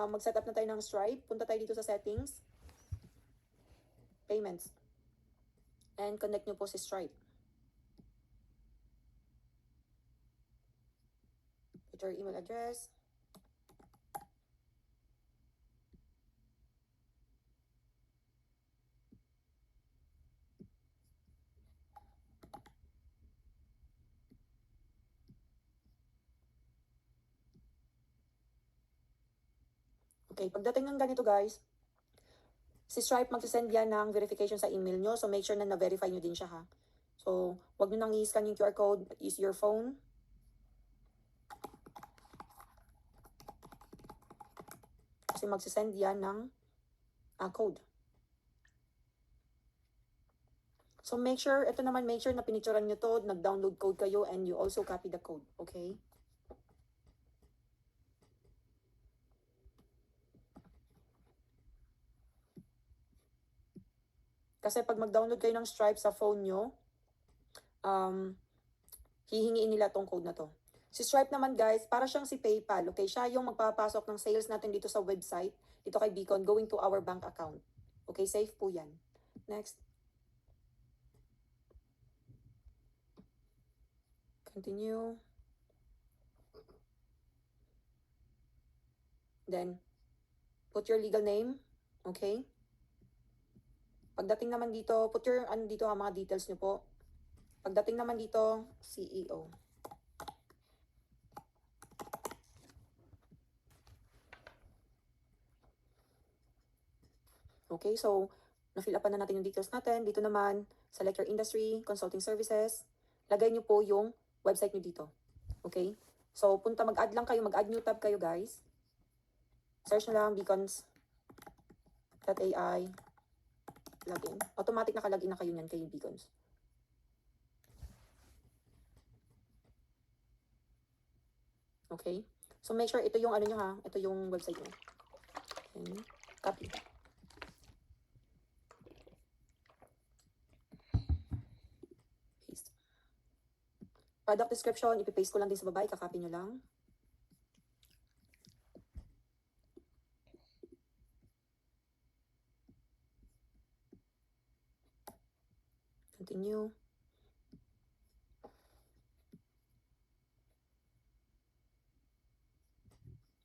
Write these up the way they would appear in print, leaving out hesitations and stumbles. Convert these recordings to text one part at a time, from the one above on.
mag-set up na tayo ng Stripe. Punta tayo dito sa settings, payments, and connect nyo po si Stripe. Put your email address. Okay, pagdating ng ganito guys, si Stripe magsisend yan ng verification sa email nyo. So make sure na na-verify nyo din siya ha. So, wag nyo nang i-scan yung QR code. Use your phone. Kasi magsisend yan ng code. So make sure, ito naman make sure na pinicturean nyo to, nag-download code kayo, and you also copy the code. Okay? Kasi pag mag-download kayo ng Stripe sa phone nyo, hihingiin nila tong code na to. Si Stripe naman guys, para siyang si PayPal. Okay, siya yung magpapasok ng sales natin dito sa website, dito kay Beacon, going to our bank account. Okay, safe po yan. Next. Continue. Then, put your legal name. Okay. Pagdating naman dito, put your, dito mga details nyo po. Pagdating naman dito, CEO. Okay, so, na-fill upan na natin yung details natin. Dito naman, select your industry, consulting services. Lagay nyo po yung website nyo dito. Okay? So, mag-add lang kayo, mag-add new tab kayo guys. Search na lang beacons.ai. Login. Automatic nakalagin na kayo niyan kay Beacons. Okay? So, make sure ito yung ano nyo ha. Ito yung website nyo. Okay. Copy. Paste. Product description, ipipaste ko lang din sa baba. Ikakopy nyo lang. Continue.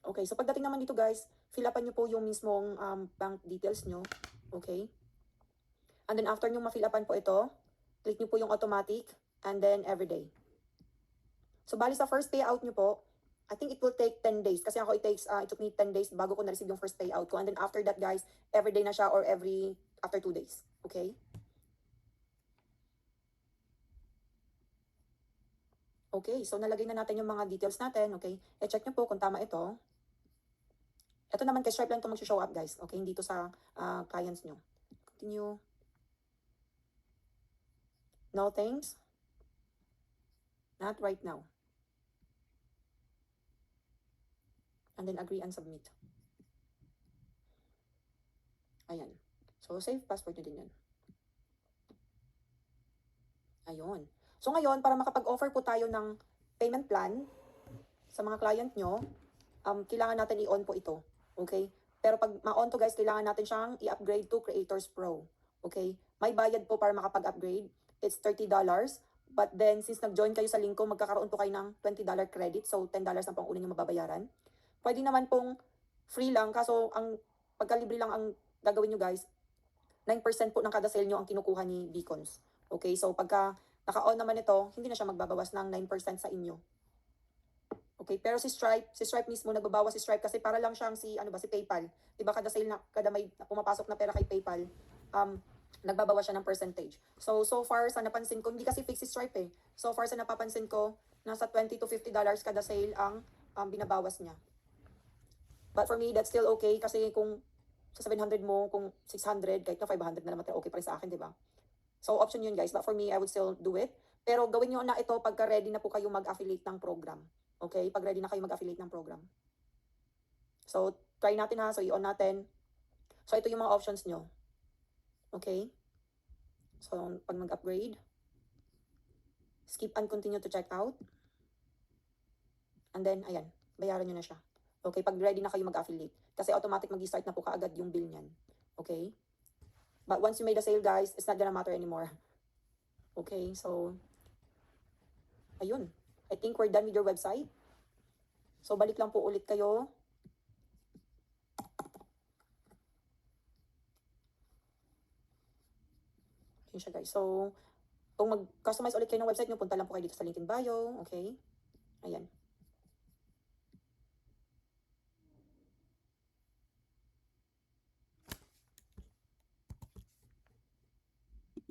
Okay, so pagdating naman dito guys, fill upan nyo po yung mismong bank details nyo. Okay? And then after nyo ma-fill upan po ito, click nyo po yung automatic and then everyday. So bali sa first payout nyo po, I think it will take 10 days. Kasi ako it took me 10 days bago ko na-receive yung first payout ko. And then after that guys, everyday na siya or after 2 days. Okay? Okay, so nalagay na natin yung mga details natin. Okay? E-check nyo po kung tama ito. Ito naman kay Stripe lang ito mag-show up guys. Okay, hindi to sa clients nyo. Continue. No thanks. Not right now. And then agree and submit. Ayan. So, save password nyo din yan. Ayun. So, ngayon, para makapag-offer po tayo ng payment plan sa mga client nyo, kailangan natin i-on po ito. Okay? Pero pag ma-on to guys, kailangan natin siyang i-upgrade to Creators Pro. Okay? May bayad po para makapag-upgrade. It's $30. But then, since nag-join kayo sa link ko, magkakaroon po kayo ng $20 credit. So, $10 na pang una nyo mababayaran. Pwede naman pong free lang. Kaso, pagka-libre lang ang gagawin nyo guys, 9% po ng kada sale nyo ang kinukuha ni Beacons. Okay? So, pagka naka-on naman ito, hindi na siya magbabawas ng 9% sa inyo. Okay, pero si Stripe mismo nagbabawas si Stripe kasi para lang siyang si PayPal. 'Di ba kada sale na kada may pumapasok na pera kay PayPal, nagbabawas siya ng percentage. So far sa napansin ko, hindi kasi fixed si Stripe eh. So far sa napapansin ko, nasa $20 to $50 kada sale ang binabawas niya. But for me, that's still okay kasi kung sa 700 mo, kung 600, kahit na 500 na naman, okay pa rin sa akin, 'di ba? So option yun guys, but for me, I would still do it. Pero gawin nyo na ito pagka ready na po kayo mag-affiliate ng program. Okay? Pag ready na kayo mag-affiliate ng program. So, try natin ha. So, i-on natin. So, ito yung mga options nyo. Okay? So, pag mag-upgrade, skip and continue to check out. And then, ayan, bayaran nyo na siya. Okay, pag ready na kayo mag-affiliate. Kasi automatic mag-start na po kaagad yung bill niyan. Okay? But once you made a sale, guys, it's not gonna matter anymore. Okay, so, ayun. I think we're done with your website. So, balik lang po ulit kayo. Ayun siya, guys. So, kung mag-customize ulit kayo ng website nyo, punta lang po kayo dito sa link in bio. Okay? Ayan.